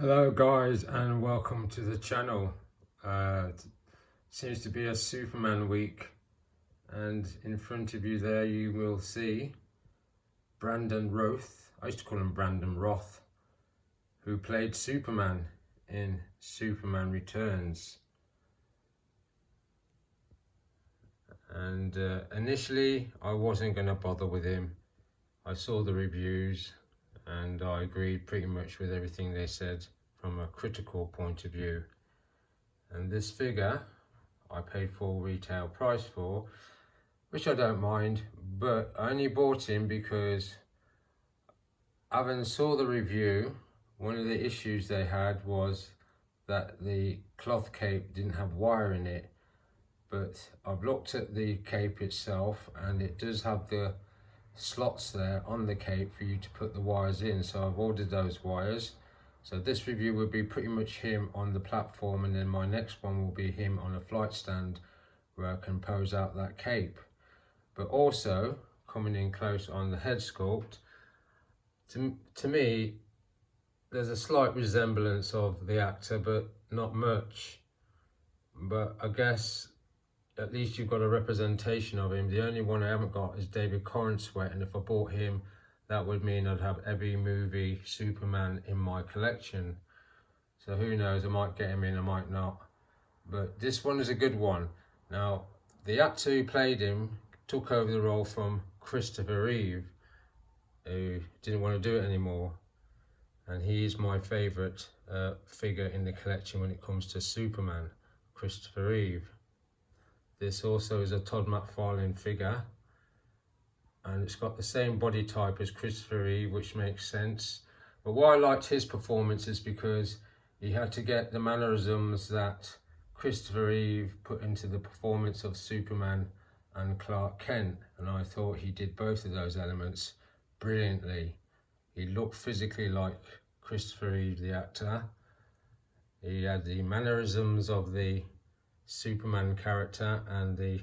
Hello guys and welcome to the channel. Seems to be a Superman week, and in front of you there you will see Brandon Routh, I used to call him Brandon Roth, who played Superman in Superman Returns. And initially I wasn't going to bother with him. I saw the reviews and I agreed pretty much with everything they said from a critical point of view. And this figure I paid full retail price for, which I don't mind, but I only bought him because having saw the review, one of the issues they had was that the cloth cape didn't have wire in it. But I've looked at the cape itself and it does have the slots there on the cape for you to put the wires in, so I've ordered those wires. So this review will be pretty much him on the platform, and then my next one will be him on a flight stand where I can pose out that cape. But also coming in close on the head sculpt, to me there's a slight resemblance of the actor, but not much. But I guess at least you've got a representation of him. The only one I haven't got is David Corenswet, and if I bought him, that would mean I'd have every movie Superman in my collection. So who knows, I might get him in, I might not. But this one is a good one. Now, the actor who played him took over the role from Christopher Reeve, who didn't want to do it anymore. And he is my favourite figure in the collection when it comes to Superman, Christopher Reeve. This also is a Todd McFarlane figure, and it's got the same body type as Christopher Reeve, which makes sense. But why I liked his performance is because he had to get the mannerisms that Christopher Reeve put into the performance of Superman and Clark Kent, and I thought he did both of those elements brilliantly. He looked physically like Christopher Reeve, the actor. He had the mannerisms of the Superman character and the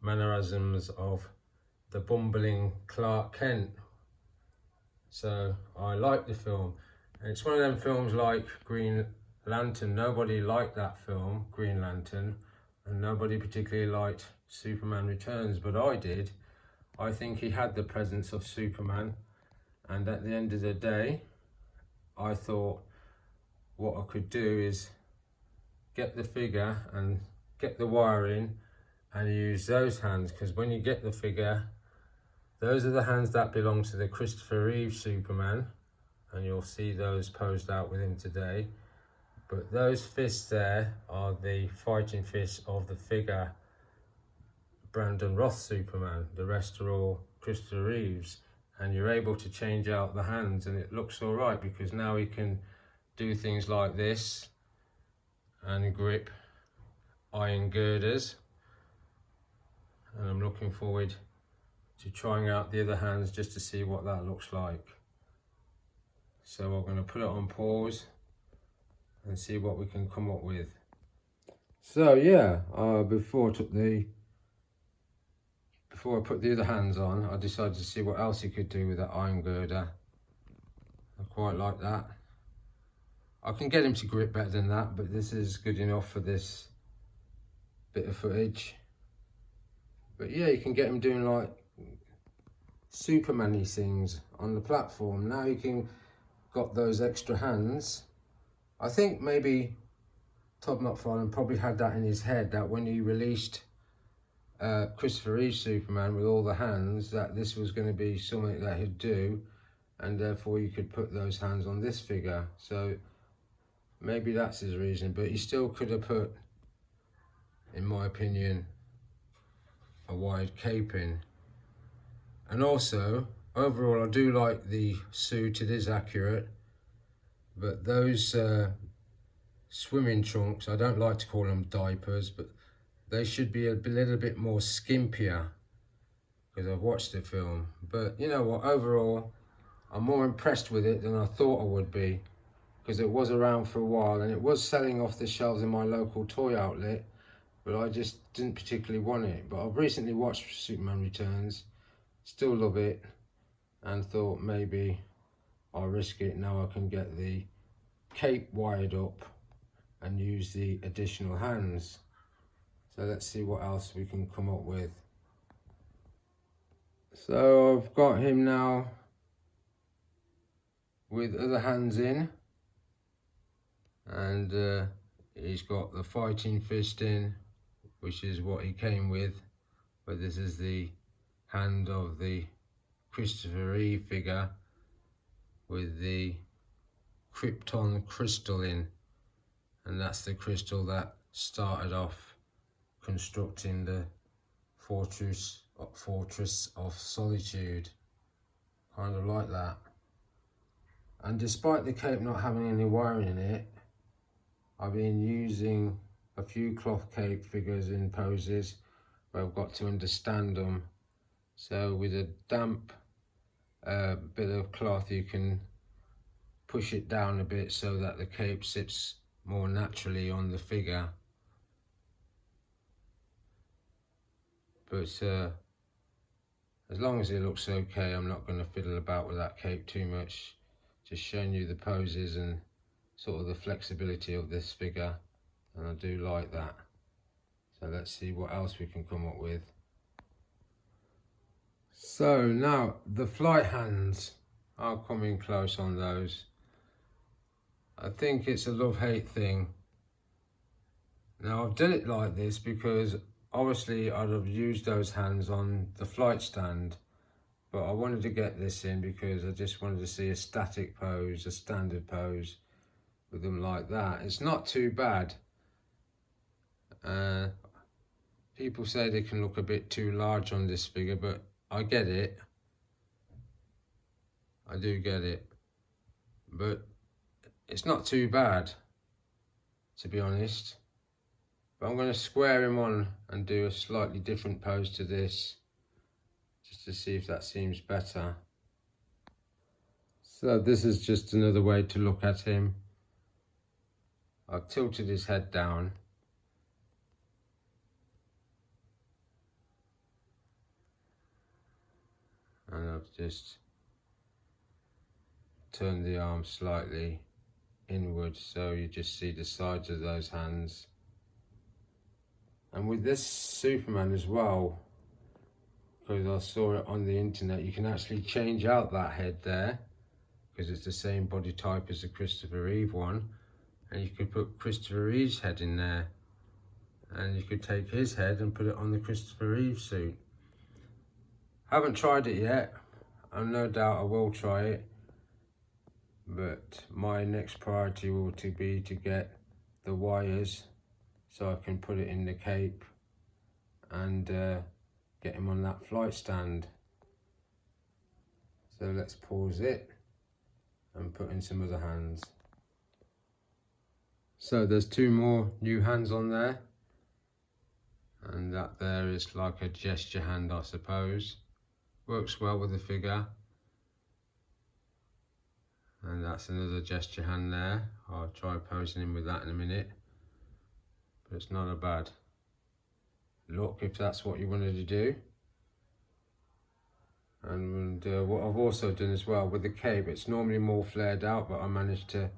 mannerisms of the bumbling Clark Kent. So I like the film, and it's one of them films like Green Lantern. Nobody liked that film, Green Lantern, and nobody particularly liked Superman Returns, but I did. I think he had the presence of Superman, and at the end of the day I thought what I could do is get the figure and get the wire in and use those hands, because when you get the figure, those are the hands that belong to the Christopher Reeve Superman, and you'll see those posed out with him today. But those fists there are the fighting fists of the figure Brandon Roth Superman. The rest are all Christopher Reeves, and you're able to change out the hands, and it looks all right because now he can do things like this and grip iron girders, and I'm looking forward to trying out the other hands just to see what that looks like. So I'm going to put it on pause and see what we can come up with. So yeah, before I put the other hands on, I decided to see what else he could do with that iron girder. I quite like that. I can get him to grip better than that, but this is good enough for this bit of footage. But yeah, you can get him doing like Superman-y things on the platform. Now you can got those extra hands. I think maybe Todd McFarlane probably had that in his head, that when he released Christopher Reeve Superman with all the hands, that this was going to be something that he'd do, and therefore you could put those hands on this figure. So maybe that's his reason, but he still could have put, in my opinion, a wide cape in. And also, overall, I do like the suit. It is accurate, but those swimming trunks, I don't like to call them diapers, but they should be a little bit more skimpier, because I've watched the film. But you know what, overall I'm more impressed with it than I thought I would be, because it was around for a while and it was selling off the shelves in my local toy outlet, but I just didn't particularly want it. But I've recently watched Superman Returns, still love it, and thought maybe I'll risk it now I can get the cape wired up and use the additional hands. So let's see what else we can come up with. So I've got him now with other hands in, and he's got the fighting fist in, which is what he came with, but this is the hand of the Christopher Reeve figure with the Krypton crystal in, and that's the crystal that started off constructing the fortress of solitude. Kind of like that. And despite the cape not having any wiring in it, I've been using a few cloth cape figures in poses where I've got to understand them. So with a damp bit of cloth, you can push it down a bit so that the cape sits more naturally on the figure. But as long as it looks okay, I'm not going to fiddle about with that cape too much. Just showing you the poses and sort of the flexibility of this figure, and I do like that. So let's see what else we can come up with. So now the flight hands, I'll come in close on those. I think it's a love-hate thing. Now I've done it like this because obviously I'd have used those hands on the flight stand, but I wanted to get this in because I just wanted to see a static pose, a standard pose with them like that. It's not too bad. People say they can look a bit too large on this figure, but I get it. I do get it. But it's not too bad, to be honest. But I'm going to square him on and do a slightly different pose to this, just to see if that seems better. So this is just another way to look at him. I've tilted his head down. And I've just turned the arm slightly inward so you just see the sides of those hands. And with this Superman as well, because I saw it on the internet, you can actually change out that head there because it's the same body type as the Christopher Reeve one, and you could put Christopher Reeve's head in there, and you could take his head and put it on the Christopher Reeve suit. Haven't tried it yet, and no doubt I will try it, but my next priority will be to get the wires so I can put it in the cape and get him on that flight stand. So let's pause it and put in some other hands. So there's two more new hands on there, and that there is like a gesture hand, I suppose. Works well with the figure. And that's another gesture hand there. I'll try posing him with that in a minute. But it's not a bad look if that's what you wanted to do. And what I've also done as well with the cape, it's normally more flared out, but I managed to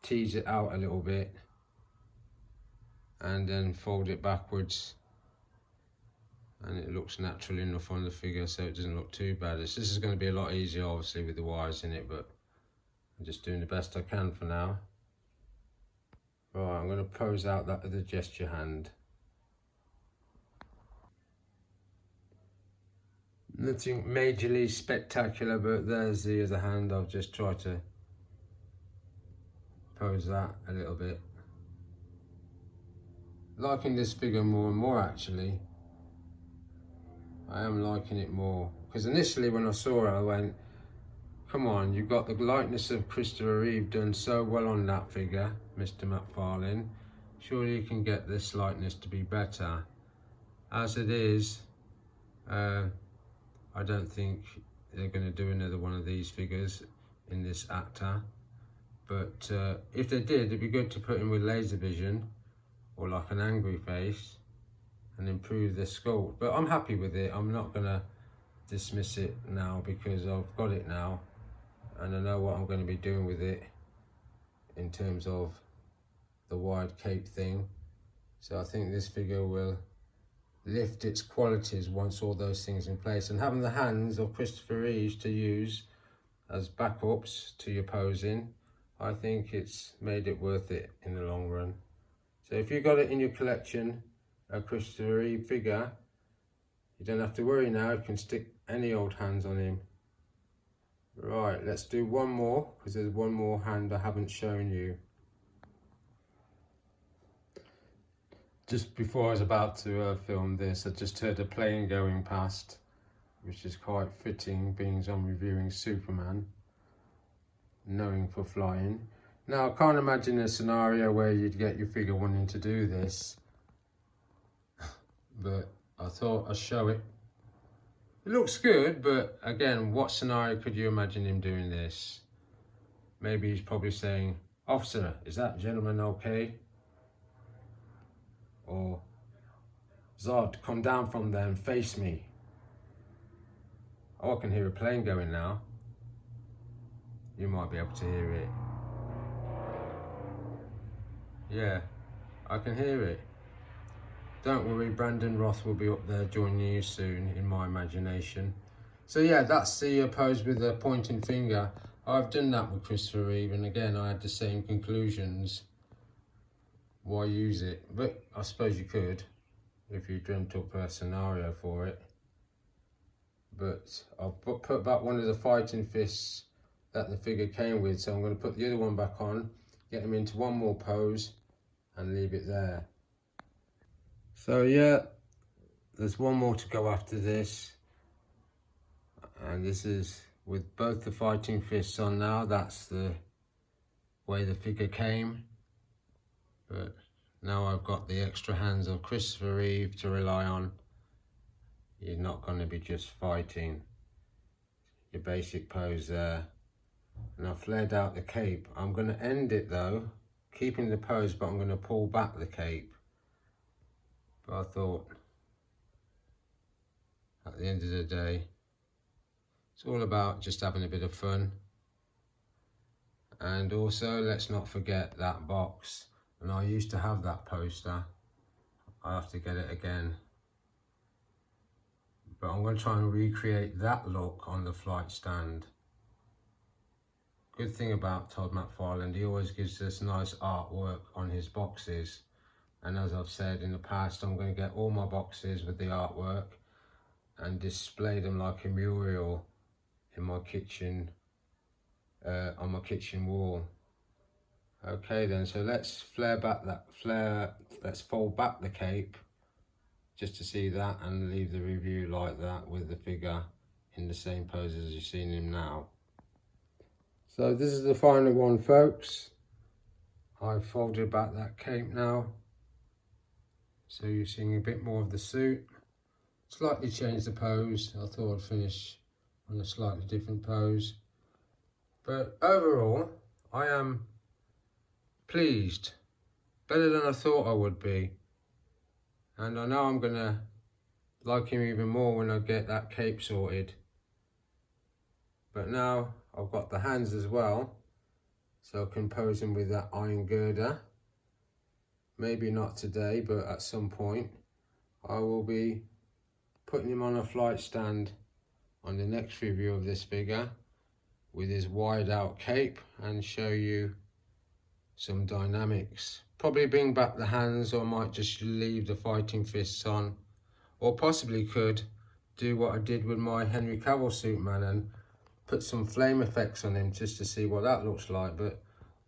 tease it out a little bit and then fold it backwards, and it looks natural enough on the figure, so it doesn't look too bad. This is going to be a lot easier obviously with the wires in it, but I'm just doing the best I can for now. Right, I'm going to pose out that other gesture hand. Nothing majorly spectacular, but there's the other hand. I've just tried to pose that a little bit. Liking this figure more and more actually. I am liking it more, because initially when I saw it I went, come on, you've got the likeness of Christopher Reeve done so well on that figure, Mr. McFarlane. Surely you can get this likeness to be better. As it is, I don't think they're going to do another one of these figures in this actor. But if they did, it'd be good to put him with laser vision or like an angry face and improve the sculpt. But I'm happy with it. I'm not going to dismiss it now because I've got it now and I know what I'm going to be doing with it in terms of the wide cape thing. So I think this figure will lift its qualities once all those things in place. And having the hands of Christopher Reeves to use as backups to your posing, I think it's made it worth it in the long run. So if you've got it in your collection, a Christopher Reeve figure, you don't have to worry now, you can stick any old hands on him. Right, let's do one more, because there's one more hand I haven't shown you. Just before I was about to film this, I just heard a plane going past, which is quite fitting, being I'm reviewing Superman, knowing for flying. Now, I can't imagine a scenario where you'd get your figure wanting to do this, but I thought I'd show it. It looks good, but again, what scenario could you imagine him doing this? Maybe he's probably saying, "Officer, is that gentleman okay?" Or, "Zod, come down from there and face me." Oh, I can hear a plane going now. You might be able to hear it. Yeah, I can hear it. Don't worry, Brandon Routh will be up there joining you soon, in my imagination. So yeah, that's the pose with the pointing finger. I've done that with Christopher Reeve, and again, I had the same conclusions. Why use it? But I suppose you could, if you dreamt up a scenario for it. But I've put back one of the fighting fists that the figure came with, so I'm going to put the other one back on, get him into one more pose, and leave it there. So yeah, there's one more to go after this, and this is with both the fighting fists on now. That's the way the figure came, but now I've got the extra hands of Christopher Reeve to rely on. You're not going to be just fighting. Your basic pose there, and I've flared out the cape. I'm going to end it though, keeping the pose, but I'm going to pull back the cape. But I thought, at the end of the day, it's all about just having a bit of fun. And also, let's not forget that box. And I used to have that poster. I have to get it again. But I'm going to try and recreate that look on the flight stand. Good thing about Todd McFarlane, he always gives us nice artwork on his boxes. And as I've said in the past, I'm going to get all my boxes with the artwork and display them like a mural in my kitchen, on my kitchen wall. Okay then, so let's let's fold back the cape just to see that, and leave the review like that with the figure in the same pose as you've seen him now. So this is the final one, folks. I've folded back that cape now, so you're seeing a bit more of the suit. Slightly changed the pose. I thought I'd finish on a slightly different pose, but overall I am pleased, better than I thought I would be, and I know I'm gonna like him even more when I get that cape sorted. But now I've got the hands as well, so I can pose him with that iron girder. Maybe not today, but at some point I will be putting him on a flight stand on the next review of this figure with his wide out cape, and show you some dynamics. Probably bring back the hands, or I might just leave the fighting fists on, or possibly could do what I did with my Henry Cavill Superman and put some flame effects on him just to see what that looks like. But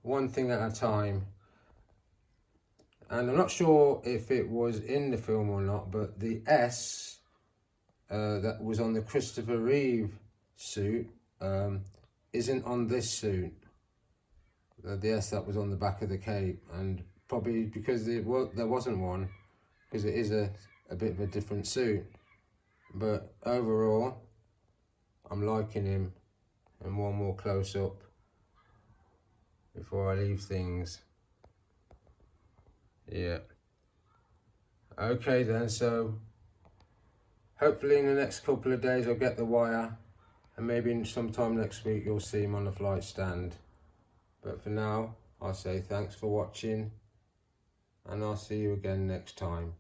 one thing at a time. And I'm not sure if it was in the film or not, but the S that was on the Christopher Reeve suit isn't on this suit. The S that was on the back of the cape, and probably because there wasn't one, because it is a bit of a different suit. But overall, I'm liking him. And one more close up before I leave things. Yeah. Okay then, so hopefully in the next couple of days I'll get the wire, and maybe sometime next week you'll see him on the flight stand. But for now, I say thanks for watching, and I'll see you again next time.